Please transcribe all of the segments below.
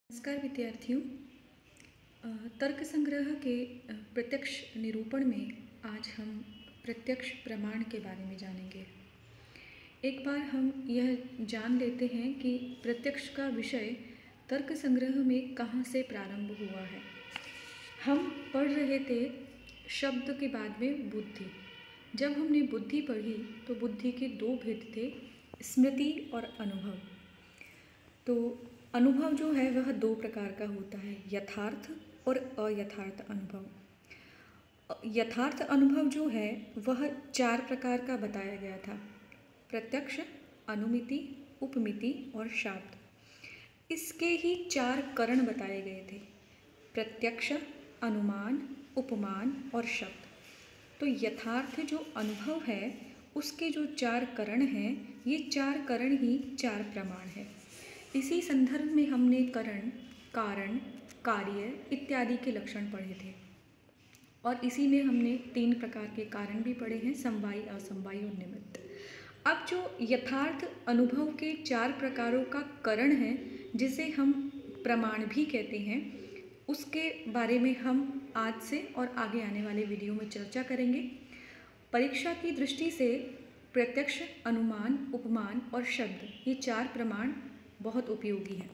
नमस्कार विद्यार्थियों। तर्क संग्रह के प्रत्यक्ष निरूपण में आज हम प्रत्यक्ष प्रमाण के बारे में जानेंगे। एक बार हम यह जान लेते हैं कि प्रत्यक्ष का विषय तर्क संग्रह में कहाँ से प्रारंभ हुआ है। हम पढ़ रहे थे शब्द के बाद में बुद्धि। जब हमने बुद्धि पढ़ी तो बुद्धि के दो भेद थे, स्मृति और अनुभव। तो अनुभव जो है वह दो प्रकार का होता है, यथार्थ और अयथार्थ अनुभव। यथार्थ अनुभव जो है वह चार प्रकार का बताया गया था, प्रत्यक्ष, अनुमिति, उपमिति और शाब्द। इसके ही चार करण बताए गए थे, प्रत्यक्ष, अनुमान, उपमान और शब्द। तो यथार्थ जो अनुभव है उसके जो चार करण हैं, ये चार करण ही चार प्रमाण है। इसी संदर्भ में हमने करण, कारण, कार्य इत्यादि के लक्षण पढ़े थे और इसी में हमने तीन प्रकार के कारण भी पढ़े हैं, समवायी, असमवायी और निमित्त। अब जो यथार्थ अनुभव के चार प्रकारों का करण है, जिसे हम प्रमाण भी कहते हैं, उसके बारे में हम आज से और आगे आने वाले वीडियो में चर्चा करेंगे। परीक्षा की दृष्टि से प्रत्यक्ष, अनुमान, उपमान और शब्द, ये चार प्रमाण बहुत उपयोगी है।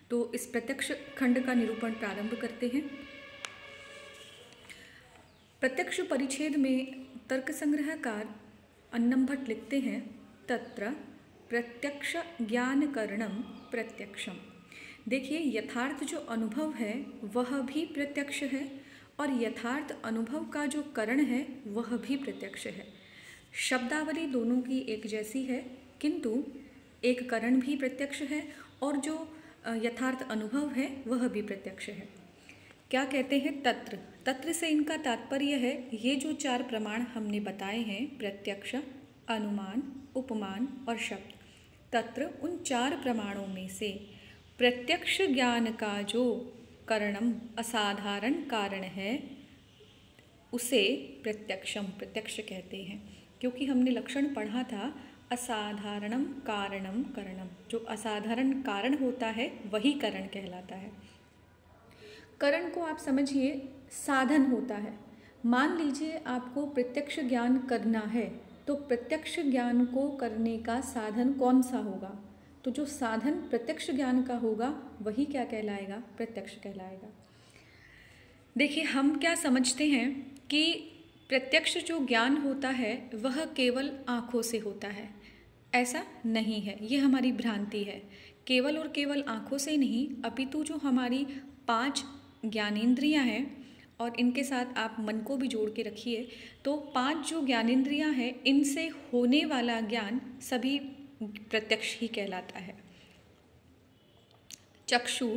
तो इस प्रत्यक्ष खंड का निरूपण प्रारंभ करते हैं। प्रत्यक्ष परिच्छेद में तर्क संग्रहकार अन्नम भट्ट लिखते हैं, तत्र प्रत्यक्ष ज्ञान करणम प्रत्यक्षम। देखिए, यथार्थ जो अनुभव है वह भी प्रत्यक्ष है और यथार्थ अनुभव का जो करण है वह भी प्रत्यक्ष है। शब्दावली दोनों की एक जैसी है, किंतु एक करण भी प्रत्यक्ष है और जो यथार्थ अनुभव है वह भी प्रत्यक्ष है। क्या कहते हैं? तत्र। तत्र से इनका तात्पर्य है, ये जो चार प्रमाण हमने बताए हैं, प्रत्यक्ष, अनुमान, उपमान और शब्द, तत्र उन चार प्रमाणों में से प्रत्यक्ष ज्ञान का जो करणम असाधारण कारण है उसे प्रत्यक्ष कहते हैं। क्योंकि हमने लक्षण पढ़ा था, असाधारणम कारणम करणम। जो असाधारण कारण होता है वही करण कहलाता है। करण को आप समझिए साधन होता है। मान लीजिए आपको प्रत्यक्ष ज्ञान करना है, तो प्रत्यक्ष ज्ञान को करने का साधन कौन सा होगा? तो जो साधन प्रत्यक्ष ज्ञान का होगा वही क्या कहलाएगा? प्रत्यक्ष कहलाएगा। देखिए, हम क्या समझते हैं कि प्रत्यक्ष जो ज्ञान होता है वह केवल आँखों से होता है। ऐसा नहीं है, ये हमारी भ्रांति है। केवल और केवल आँखों से नहीं, अपितु जो हमारी 5 ज्ञानेंद्रियाँ हैं, और इनके साथ आप मन को भी जोड़ के रखिए, तो 5 जो ज्ञानेंद्रियाँ हैं, इनसे होने वाला ज्ञान सभी प्रत्यक्ष ही कहलाता है। चक्षु,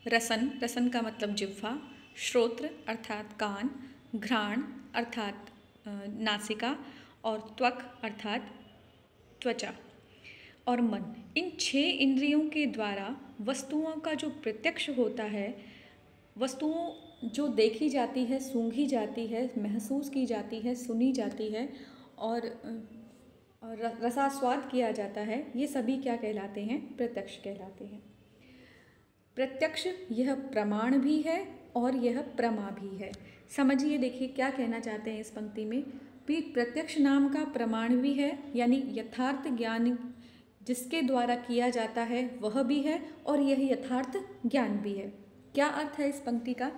रसन, रसन का मतलब जिह्वा, श्रोत्र अर्थात कान, घ्राण अर्थात नासिका और त्वक अर्थात त्वचा और मन, इन 6 इंद्रियों के द्वारा वस्तुओं का जो प्रत्यक्ष होता है, वस्तुओं जो देखी जाती है, सूंघी जाती है, महसूस की जाती है, सुनी जाती है और रसास्वाद किया जाता है, ये सभी क्या कहलाते हैं? प्रत्यक्ष कहलाते हैं। प्रत्यक्ष यह प्रमाण भी है और यह प्रमा भी है। समझिए, देखिए क्या कहना चाहते हैं इस पंक्ति में, भी प्रत्यक्ष नाम का प्रमाण भी है, यानी यथार्थ ज्ञान जिसके द्वारा किया जाता है वह भी है और यह यथार्थ ज्ञान भी है। क्या अर्थ है इस पंक्ति का?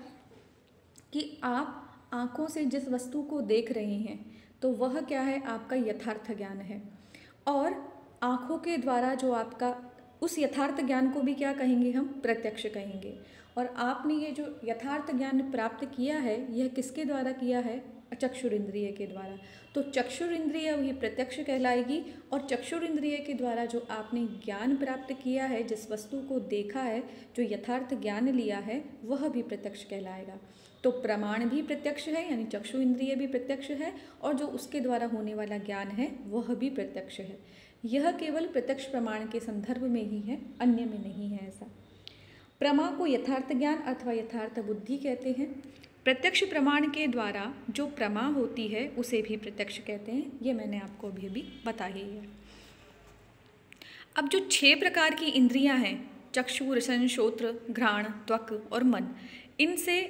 कि आप आँखों से जिस वस्तु को देख रहे हैं तो वह क्या है? आपका यथार्थ ज्ञान है। और आँखों के द्वारा जो आपका, उस यथार्थ ज्ञान को भी क्या कहेंगे हम? प्रत्यक्ष कहेंगे। और आपने ये जो यथार्थ ज्ञान प्राप्त किया है, यह किसके द्वारा किया है? चक्षुरिंद्रिय के द्वारा। तो चक्षुरिंद्रिय वही प्रत्यक्ष कहलाएगी और चक्षुरिंद्रिय के द्वारा जो आपने ज्ञान प्राप्त किया है, जिस वस्तु को देखा है, जो यथार्थ ज्ञान लिया है, वह भी प्रत्यक्ष कहलाएगा। तो प्रमाण भी प्रत्यक्ष है, यानी चक्षु इंद्रिय भी प्रत्यक्ष है और जो उसके द्वारा होने वाला ज्ञान है वह भी प्रत्यक्ष है। यह केवल प्रत्यक्ष प्रमाण के संदर्भ में ही है, अन्य में नहीं है ऐसा। प्रमा को यथार्थ ज्ञान अथवा यथार्थ बुद्धि कहते हैं। प्रत्यक्ष प्रमाण के द्वारा जो प्रमा होती है उसे भी प्रत्यक्ष कहते हैं। ये मैंने आपको अभी अभी बताया ही है। अब जो 6 प्रकार की इंद्रियां हैं, चक्षु, रसन, श्रोत्र, घ्राण, त्वक और मन, इनसे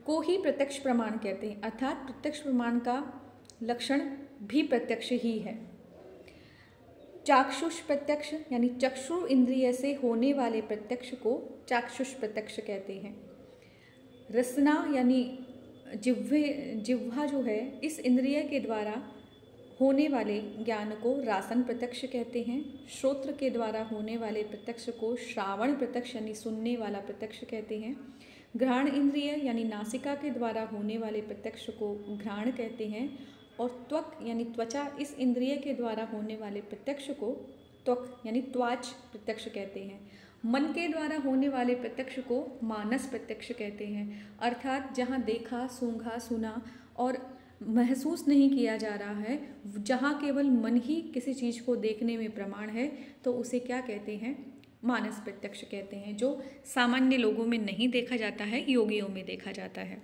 को ही प्रत्यक्ष प्रमाण कहते हैं। अर्थात प्रत्यक्ष प्रमाण का लक्षण भी प्रत्यक्ष ही है। चाक्षुष प्रत्यक्ष यानी चक्षु इंद्रिय से होने वाले प्रत्यक्ष को चाक्षुष प्रत्यक्ष कहते हैं। रसना यानी जिह्वा जो है, इस इंद्रिय के द्वारा होने वाले ज्ञान को रासन प्रत्यक्ष कहते हैं। श्रोत्र के द्वारा होने वाले प्रत्यक्ष को श्रावण प्रत्यक्ष यानी सुनने वाला प्रत्यक्ष कहते हैं। घ्राण इंद्रिय यानी नासिका के द्वारा होने वाले प्रत्यक्ष को घ्राण कहते हैं। और त्वक यानी त्वचा, इस इंद्रिय के द्वारा होने वाले प्रत्यक्ष को त्वक यानी त्वाच प्रत्यक्ष कहते हैं। मन के द्वारा होने वाले प्रत्यक्ष को मानस प्रत्यक्ष कहते हैं। अर्थात जहाँ देखा, सूंघा, सुना और महसूस नहीं किया जा रहा है, जहाँ केवल मन ही किसी चीज़ को देखने में प्रमाण है, तो उसे क्या कहते हैं? मानस प्रत्यक्ष कहते हैं, जो सामान्य लोगों में नहीं देखा जाता है, योगियों में देखा जाता है।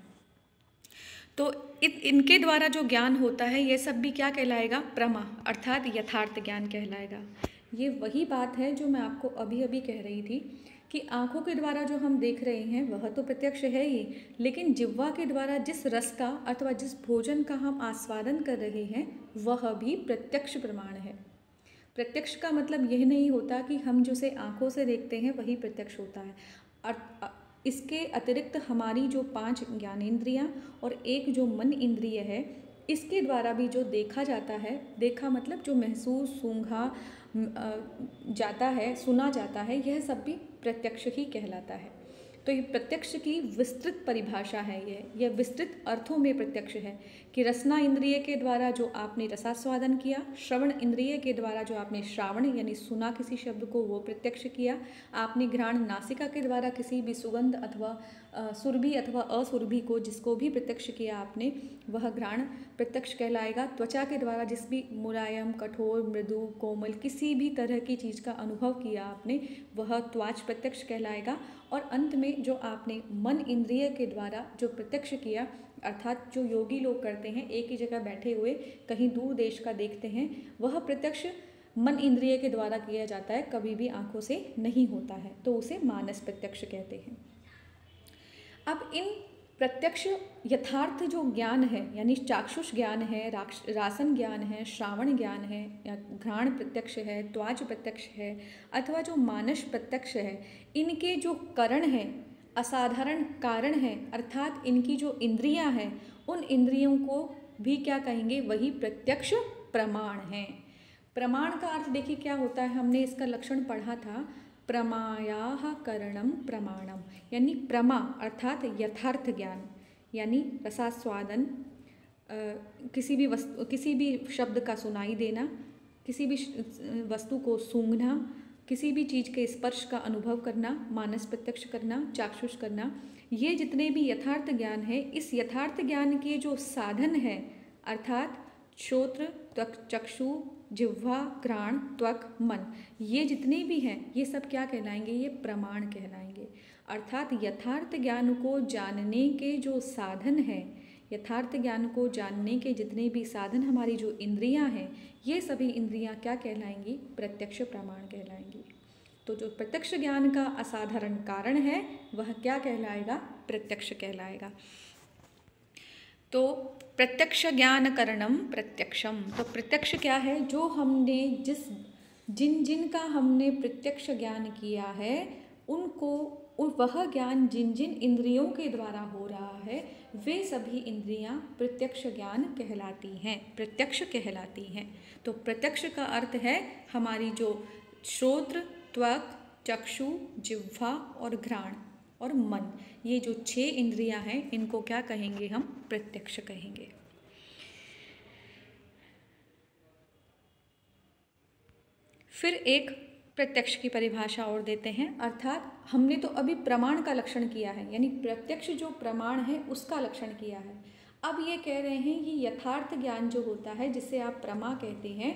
तो इनके द्वारा जो ज्ञान होता है, यह सब भी क्या कहलाएगा? प्रमा, अर्थात यथार्थ ज्ञान कहलाएगा। ये वही बात है जो मैं आपको अभी अभी कह रही थी कि आँखों के द्वारा जो हम देख रहे हैं वह तो प्रत्यक्ष है ही, लेकिन जिह्वा के द्वारा जिस रस का अथवा जिस भोजन का हम आस्वादन कर रहे हैं वह भी प्रत्यक्ष प्रमाण है। प्रत्यक्ष का मतलब यह नहीं होता कि हम जिसे आँखों से देखते हैं वही प्रत्यक्ष होता है। इसके अतिरिक्त हमारी जो 5 ज्ञानेंद्रियाँ और एक जो मन इंद्रिय है, इसके द्वारा भी जो देखा जाता है, देखा मतलब जो महसूस, सूंघा जाता है, सुना जाता है, यह सब भी प्रत्यक्ष ही कहलाता है। तो ये प्रत्यक्ष की विस्तृत परिभाषा है। यह विस्तृत अर्थों में प्रत्यक्ष है कि रसना इंद्रिय के द्वारा जो आपने रसास्वादन किया, श्रवण इंद्रिय के द्वारा जो आपने श्रावण यानी सुना किसी शब्द को, वो प्रत्यक्ष किया, आपने घ्राण नासिका के द्वारा किसी भी सुगंध अथवा सुरभि अथवा असुरभि को जिसको भी प्रत्यक्ष किया आपने, वह घ्राण प्रत्यक्ष कहलाएगा। त्वचा के द्वारा जिस भी मुलायम, कठोर, मृदु, कोमल किसी भी तरह की चीज़ का अनुभव किया आपने, वह त्वाच प्रत्यक्ष कहलाएगा। और अंत में जो आपने मन इंद्रिय के द्वारा जो प्रत्यक्ष किया, अर्थात जो योगी लोग करते हैं, एक ही जगह बैठे हुए कहीं दूर देश का देखते हैं, वह प्रत्यक्ष मन इंद्रिय के द्वारा किया जाता है, कभी भी आंखों से नहीं होता है, तो उसे मानस प्रत्यक्ष कहते हैं। अब इन प्रत्यक्ष यथार्थ जो ज्ञान है, यानी चाक्षुष ज्ञान है, रासन ज्ञान है, श्रावण ज्ञान है, या घ्राण प्रत्यक्ष है, त्वाच प्रत्यक्ष है, अथवा जो मानस प्रत्यक्ष है, इनके जो कारण हैं, असाधारण कारण है, अर्थात इनकी जो इंद्रियां हैं, उन इंद्रियों को भी क्या कहेंगे? वही प्रत्यक्ष प्रमाण हैं। प्रमाण का अर्थ देखिए क्या होता है, हमने इसका लक्षण पढ़ा था, प्रमायाः करणम प्रमाणम, यानी प्रमा अर्थात यथार्थ ज्ञान, यानी रसास्वादन, किसी भी शब्द का सुनाई देना, किसी भी वस्तु को सूंघना, किसी भी चीज़ के स्पर्श का अनुभव करना, मानस प्रत्यक्ष करना, चाक्षुष करना, ये जितने भी यथार्थ ज्ञान है, इस यथार्थ ज्ञान के जो साधन है, अर्थात श्रोत्र, चक्षु, जिह्वा, घ्राण, त्वक, मन, ये जितने भी हैं, ये सब क्या कहलाएंगे? ये प्रमाण कहलाएंगे। अर्थात यथार्थ ज्ञान को जानने के जो साधन हैं, यथार्थ ज्ञान को जानने के जितने भी साधन हमारी जो इंद्रियां हैं, ये सभी इंद्रियां क्या कहलाएंगी? प्रत्यक्ष प्रमाण कहलाएंगी। तो जो प्रत्यक्ष ज्ञान का असाधारण कारण है वह क्या कहलाएगा? प्रत्यक्ष कहलाएगा। तो प्रत्यक्ष ज्ञान करणम प्रत्यक्षम, तो प्रत्यक्ष क्या है? जो हमने जिन का हमने प्रत्यक्ष ज्ञान किया है, उनको वह ज्ञान जिन जिन इंद्रियों के द्वारा हो रहा है, वे सभी इंद्रियां प्रत्यक्ष ज्ञान कहलाती हैं, प्रत्यक्ष कहलाती हैं। तो प्रत्यक्ष का अर्थ है हमारी जो श्रोत्र, त्वक, चक्षु, जिह्वा और घ्राण और मन, ये जो 6 इंद्रियां हैं, इनको क्या कहेंगे? हम प्रत्यक्ष कहेंगे। फिर एक प्रत्यक्ष की परिभाषा और देते हैं, अर्थात हमने तो अभी प्रमाण का लक्षण किया है, यानी प्रत्यक्ष जो प्रमाण है उसका लक्षण किया है। अब ये कह रहे हैं कि यथार्थ ज्ञान जो होता है, जिसे आप प्रमा कहते हैं,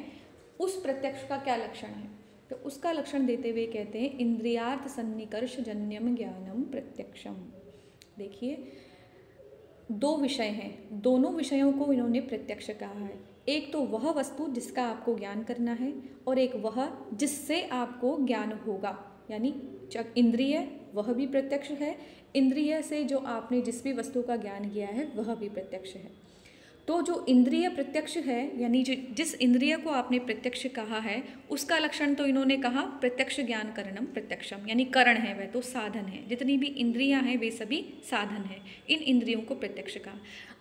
उस प्रत्यक्ष का क्या लक्षण है? तो उसका लक्षण देते हुए कहते हैं, इंद्रियार्थ सन्निकर्ष जन्यम ज्ञानम प्रत्यक्षम। देखिए 2 विषय हैं, दोनों विषयों को इन्होंने प्रत्यक्ष कहा है। एक तो वह वस्तु जिसका आपको ज्ञान करना है, और एक वह जिससे आपको ज्ञान होगा, यानी इंद्रिय वह भी प्रत्यक्ष है, इंद्रिय से जो आपने जिस भी वस्तु का ज्ञान किया है वह भी प्रत्यक्ष है। तो जो इंद्रिय प्रत्यक्ष है यानी जिस इंद्रिय को आपने प्रत्यक्ष कहा है उसका लक्षण तो इन्होंने कहा प्रत्यक्ष ज्ञान करणम प्रत्यक्षम, यानी करण है वह तो साधन है, जितनी भी इंद्रियां हैं वे सभी साधन हैं, इन इंद्रियों को प्रत्यक्ष कहा।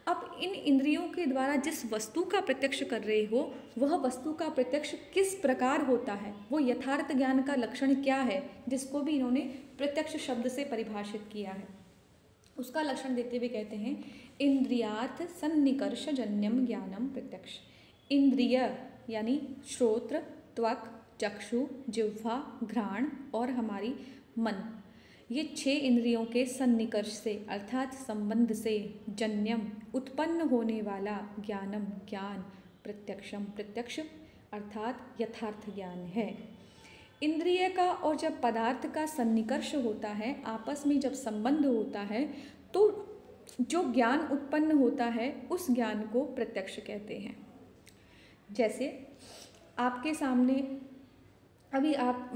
अब इन इंद्रियों के द्वारा जिस वस्तु का प्रत्यक्ष कर रहे हो वह वस्तु का प्रत्यक्ष किस प्रकार होता है, वो यथार्थ ज्ञान का लक्षण क्या है, जिसको भी इन्होंने प्रत्यक्ष शब्द से परिभाषित किया है। उसका लक्षण देते हुए कहते हैं इंद्रियार्थ सन्निकर्ष जन्यम ज्ञानम प्रत्यक्ष। इंद्रिय यानी श्रोत्र, त्वक, चक्षु, जिह्वा, घ्राण और हमारी मन, ये 6 इंद्रियों के सन्निकर्ष से अर्थात संबंध से जन्यम उत्पन्न होने वाला ज्ञानम ज्ञान प्रत्यक्षम प्रत्यक्ष अर्थात यथार्थ ज्ञान है। इंद्रिय का और जब पदार्थ का सन्निकर्ष होता है, आपस में जब संबंध होता है, तो जो ज्ञान उत्पन्न होता है उस ज्ञान को प्रत्यक्ष कहते हैं। जैसे आपके सामने अभी आप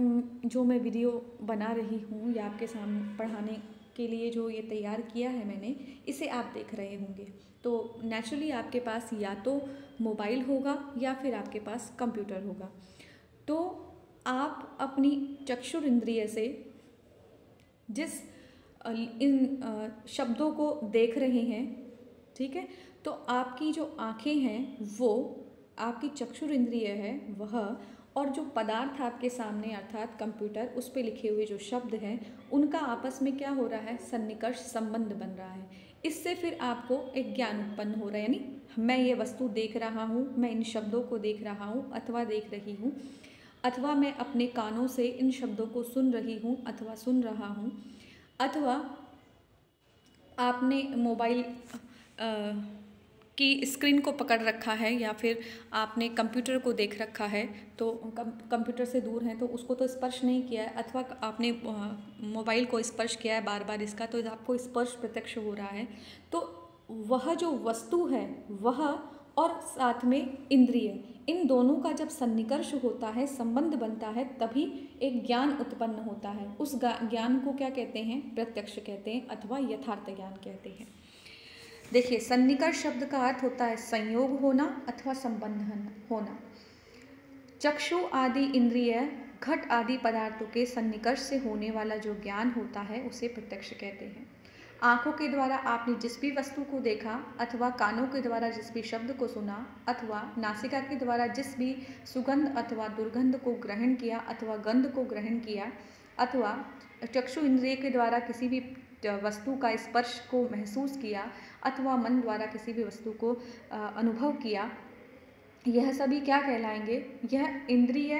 जो मैं वीडियो बना रही हूँ या आपके सामने पढ़ाने के लिए जो ये तैयार किया है मैंने, इसे आप देख रहे होंगे, तो नेचुरली आपके पास या तो मोबाइल होगा या फिर आपके पास कंप्यूटर होगा। तो आप अपनी चक्षुर इंद्रिय से जिस इन शब्दों को देख रहे हैं, ठीक है, तो आपकी जो आँखें हैं वो आपकी चक्षुर इंद्रिय है वह, और जो पदार्थ आपके सामने अर्थात कंप्यूटर उस पर लिखे हुए जो शब्द हैं उनका आपस में क्या हो रहा है, सन्निकर्ष संबंध बन रहा है। इससे फिर आपको एक ज्ञान उत्पन्न हो रहा है, यानी मैं ये वस्तु देख रहा हूँ, मैं इन शब्दों को देख रहा हूँ अथवा देख रही हूँ, अथवा मैं अपने कानों से इन शब्दों को सुन रही हूँ अथवा सुन रहा हूँ, अथवा आपने मोबाइल की स्क्रीन को पकड़ रखा है या फिर आपने कंप्यूटर को देख रखा है, तो कंप्यूटर से दूर हैं तो उसको तो स्पर्श नहीं किया है, अथवा आपने मोबाइल को स्पर्श किया है बार बार इसका, तो आपको स्पर्श प्रत्यक्ष हो रहा है। तो वह जो वस्तु है वह और साथ में इंद्रिय, इन दोनों का जब सन्निकर्ष होता है, संबंध बनता है, तभी एक ज्ञान उत्पन्न होता है। उस ज्ञान को क्या कहते हैं, प्रत्यक्ष कहते हैं अथवा यथार्थ ज्ञान कहते हैं। देखिए, सन्निकर्ष शब्द का अर्थ होता है संयोग होना अथवा संबंध होना। चक्षु आदि इंद्रिय घट आदि पदार्थों के सन्निकर्ष से होने वाला जो ज्ञान होता है उसे प्रत्यक्ष कहते हैं। आँखों के द्वारा आपने जिस भी वस्तु को देखा, अथवा कानों के द्वारा जिस भी शब्द को सुना, अथवा नासिका के द्वारा जिस भी सुगंध अथवा दुर्गंध को ग्रहण किया अथवा गंध को ग्रहण किया, अथवा चक्षु इंद्रिय के द्वारा किसी भी वस्तु का स्पर्श को महसूस किया, अथवा मन द्वारा किसी भी वस्तु को अनुभव किया, यह सभी क्या कहलाएंगे, यह इंद्रिय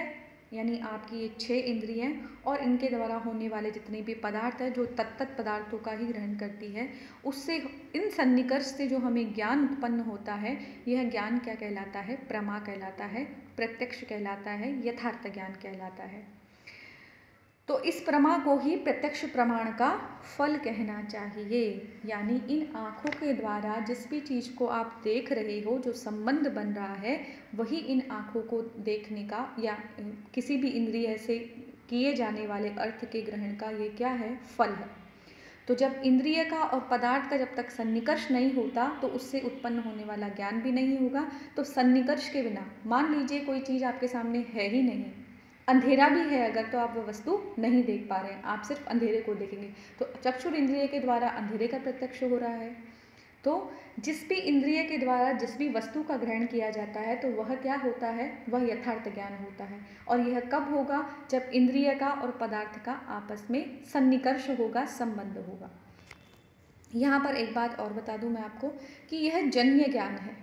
यानी आपकी ये 6 इंद्रियाँ और इनके द्वारा होने वाले जितने भी पदार्थ हैं जो तत्त पदार्थों का ही ग्रहण करती है, उससे इन सन्निकर्ष से जो हमें ज्ञान उत्पन्न होता है, यह ज्ञान क्या कहलाता है, प्रमा कहलाता है, प्रत्यक्ष कहलाता है, यथार्थ ज्ञान कहलाता है। तो इस प्रमा को ही प्रत्यक्ष प्रमाण का फल कहना चाहिए। यानी इन आँखों के द्वारा जिस भी चीज़ को आप देख रहे हो, जो संबंध बन रहा है, वही इन आँखों को देखने का या किसी भी इंद्रिय से किए जाने वाले अर्थ के ग्रहण का ये क्या है, फल है। तो जब इंद्रिय का और पदार्थ का जब तक सन्निकर्ष नहीं होता तो उससे उत्पन्न होने वाला ज्ञान भी नहीं होगा। तो सन्निकर्ष के बिना, मान लीजिए कोई चीज़ आपके सामने है ही नहीं, अंधेरा भी है अगर, तो आप वह वस्तु नहीं देख पा रहे हैं, आप सिर्फ अंधेरे को देखेंगे, तो चक्षुर इंद्रिय के द्वारा अंधेरे का प्रत्यक्ष हो रहा है। तो जिस भी इंद्रिय के द्वारा जिस भी वस्तु का ग्रहण किया जाता है तो वह क्या होता है, वह यथार्थ ज्ञान होता है। और यह कब होगा, जब इंद्रिय का और पदार्थ का आपस में सन्निकर्ष होगा, संबंध होगा। यहाँ पर एक बात और बता दूँ मैं आपको कि यह जन्य ज्ञान है,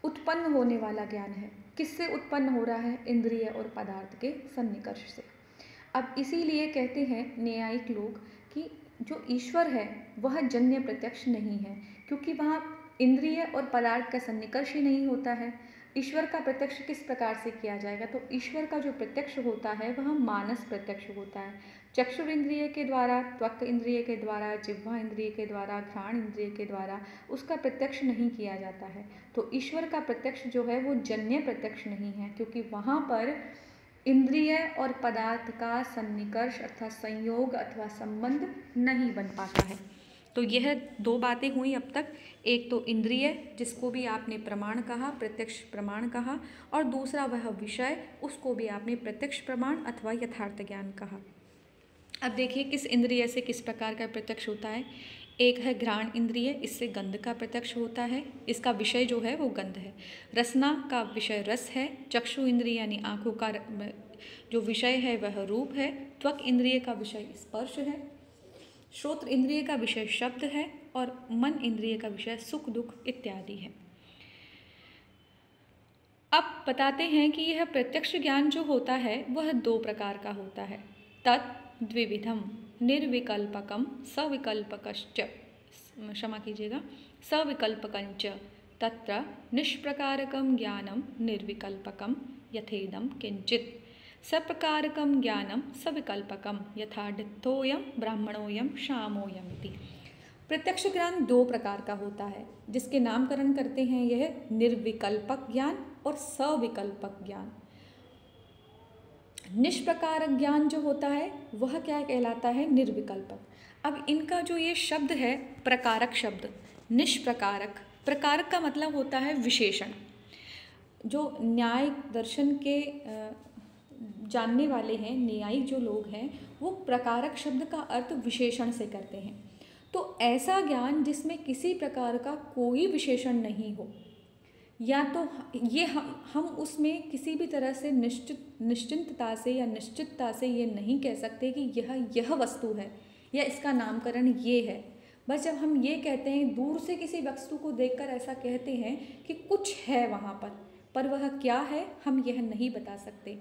उत्पन्न होने वाला ज्ञान है। किससे उत्पन्न हो रहा है, इंद्रिय और पदार्थ के सन्निकर्ष से। अब इसीलिए कहते हैं न्यायिक लोग कि जो ईश्वर है वह जन्य प्रत्यक्ष नहीं है, क्योंकि वहाँ इंद्रिय और पदार्थ का सन्निकर्ष ही नहीं होता है। ईश्वर का प्रत्यक्ष किस प्रकार से किया जाएगा, तो ईश्वर का जो प्रत्यक्ष होता है वह मानस प्रत्यक्ष होता है। चक्षुर इंद्रिय के द्वारा, त्वक इंद्रिय के द्वारा, जिह्वा इंद्रिय के द्वारा, घ्राण इंद्रिय के द्वारा उसका प्रत्यक्ष नहीं किया जाता है। तो ईश्वर का प्रत्यक्ष जो है वो जन्य प्रत्यक्ष नहीं है, क्योंकि वहाँ पर इंद्रिय और पदार्थ का सन्निकर्ष अर्थात संयोग अथवा संबंध नहीं बन पाता है। तो यह दो बातें हुई अब तक। एक तो इंद्रिय, जिसको भी आपने प्रमाण कहा, प्रत्यक्ष प्रमाण कहा, और दूसरा वह विषय, उसको भी आपने प्रत्यक्ष प्रमाण अथवा यथार्थ ज्ञान कहा। अब देखिए किस इंद्रिय से किस प्रकार का प्रत्यक्ष होता है। एक है घ्राण इंद्रिय, इससे गंध का प्रत्यक्ष होता है, इसका विषय जो है वो गंध है। रसना का विषय रस है। चक्षु इंद्रिय यानी आँखों का जो विषय है वह रूप है। त्वक इंद्रिय का विषय स्पर्श है। श्रोत्र इंद्रिय का विषय शब्द है और मन इंद्रिय का विषय सुख दुख इत्यादि है। अब बताते हैं कि यह प्रत्यक्ष ज्ञान जो होता है वह दो प्रकार का होता है। तत् द्विविधम निर्विकल्पकम सविकल्पकश्च, क्षमा कीजिएगा, सविकल्पकंच। तत्र निष्प्रकारकम ज्ञानम निर्विकल्पकम यथेदम किंचित, सप्रकारकम ज्ञानम सविकल्पकम यथा डित्थोयम ब्राह्मणोयम शामोयम इति। प्रत्यक्ष ज्ञान दो प्रकार का होता है, जिसके नामकरण करते हैं यह निर्विकल्पक ज्ञान और सविकल्पक ज्ञान। निष्प्रकारक ज्ञान जो होता है वह क्या कहलाता है? निर्विकल्पक। अब इनका जो ये शब्द है प्रकारक शब्द, निष्प्रकारक, प्रकारक का मतलब होता है विशेषण। जो न्याय दर्शन के जानने वाले हैं, न्यायिक जो लोग हैं, वो प्रकारक शब्द का अर्थ विशेषण से करते हैं। तो ऐसा ज्ञान जिसमें किसी प्रकार का कोई विशेषण नहीं हो, या तो ये हम उसमें किसी भी तरह से निश्चिंतता से या निश्चितता से ये नहीं कह सकते कि यह वस्तु है या इसका नामकरण ये है। बस जब हम ये कहते हैं, दूर से किसी वस्तु को देखकर ऐसा कहते हैं कि कुछ है वहाँ पर वह क्या है हम यह नहीं बता सकते।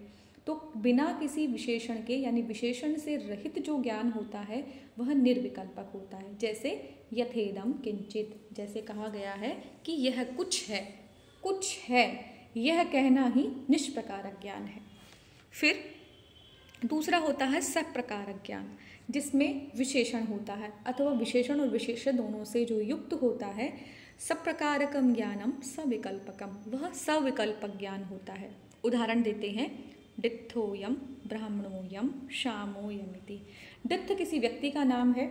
तो बिना किसी विशेषण के यानी विशेषण से रहित जो ज्ञान होता है वह निर्विकल्पक होता है। जैसे यथेदम किंचित, जैसे कहा गया है कि यह कुछ है, कुछ है, यह कहना ही निष्प्रकारक ज्ञान है। फिर दूसरा होता है सप्रकारक ज्ञान, जिसमें विशेषण होता है अथवा विशेषण और विशेष्य दोनों से जो युक्त होता है। सप्रकारकम ज्ञानम सविकल्पकम, वह सविकल्पक ज्ञान होता है। उदाहरण देते हैं, डित्थोयम ब्राह्मणोयम शामोयमिति। डित्थ किसी व्यक्ति का नाम है।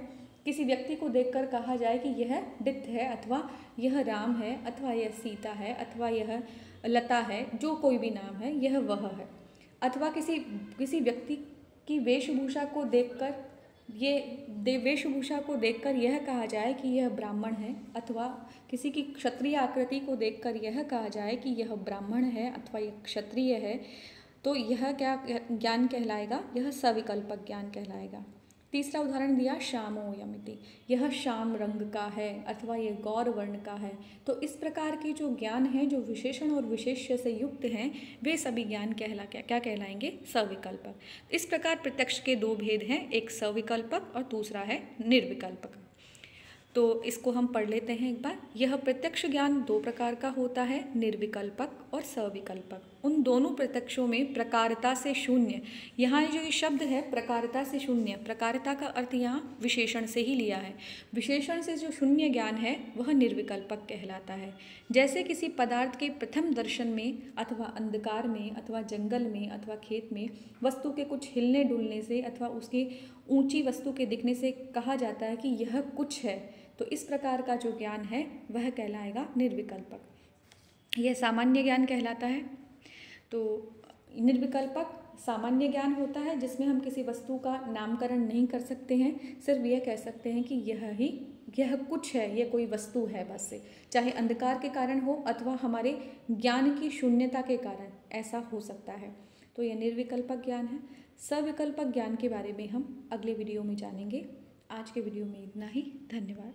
किसी व्यक्ति को देखकर कहा जाए कि यह डित्थ है, अथवा यह राम है, अथवा यह सीता है, अथवा यह लता है, जो कोई भी नाम है यह वह है। अथवा किसी व्यक्ति की वेशभूषा को देखकर यह कहा जाए कि यह ब्राह्मण है, अथवा किसी की क्षत्रिय आकृति को देखकर यह कहा जाए कि यह ब्राह्मण है अथवा यह क्षत्रिय है। तो यह क्या ज्ञान कहलाएगा? यह सविकल्पक ज्ञान कहलाएगा। तीसरा उदाहरण दिया श्यामोयमिति, यह श्याम रंग का है अथवा यह गौर वर्ण का है। तो इस प्रकार की जो ज्ञान है, जो विशेषण और विशेष्य से युक्त हैं, वे सभी ज्ञान क्या कहलाएंगे? सविकल्पक। इस प्रकार प्रत्यक्ष के दो भेद हैं, एक सविकल्पक और दूसरा है निर्विकल्पक। तो इसको हम पढ़ लेते हैं एक बार। यह प्रत्यक्ष ज्ञान दो प्रकार का होता है, निर्विकल्पक और सविकल्पक। उन दोनों प्रत्यक्षों में प्रकारता से शून्य, यहाँ जो ये शब्द है प्रकारता से शून्य, प्रकारता का अर्थ यहाँ विशेषण से ही लिया है। विशेषण से जो शून्य ज्ञान है वह निर्विकल्पक कहलाता है। जैसे किसी पदार्थ के प्रथम दर्शन में अथवा अंधकार में अथवा जंगल में अथवा खेत में वस्तु के कुछ हिलने डुलने से अथवा उसकी ऊंची वस्तु के दिखने से कहा जाता है कि यह कुछ है। तो इस प्रकार का जो ज्ञान है वह कहलाएगा निर्विकल्पक। यह सामान्य ज्ञान कहलाता है। तो निर्विकल्पक सामान्य ज्ञान होता है जिसमें हम किसी वस्तु का नामकरण नहीं कर सकते हैं, सिर्फ यह कह सकते हैं कि यह कुछ है, यह कोई वस्तु है बस से, चाहे अंधकार के कारण हो अथवा हमारे ज्ञान की शून्यता के कारण ऐसा हो सकता है। तो यह निर्विकल्पक ज्ञान है। सविकल्पक ज्ञान के बारे में हम अगले वीडियो में जानेंगे। आज के वीडियो में इतना ही। धन्यवाद।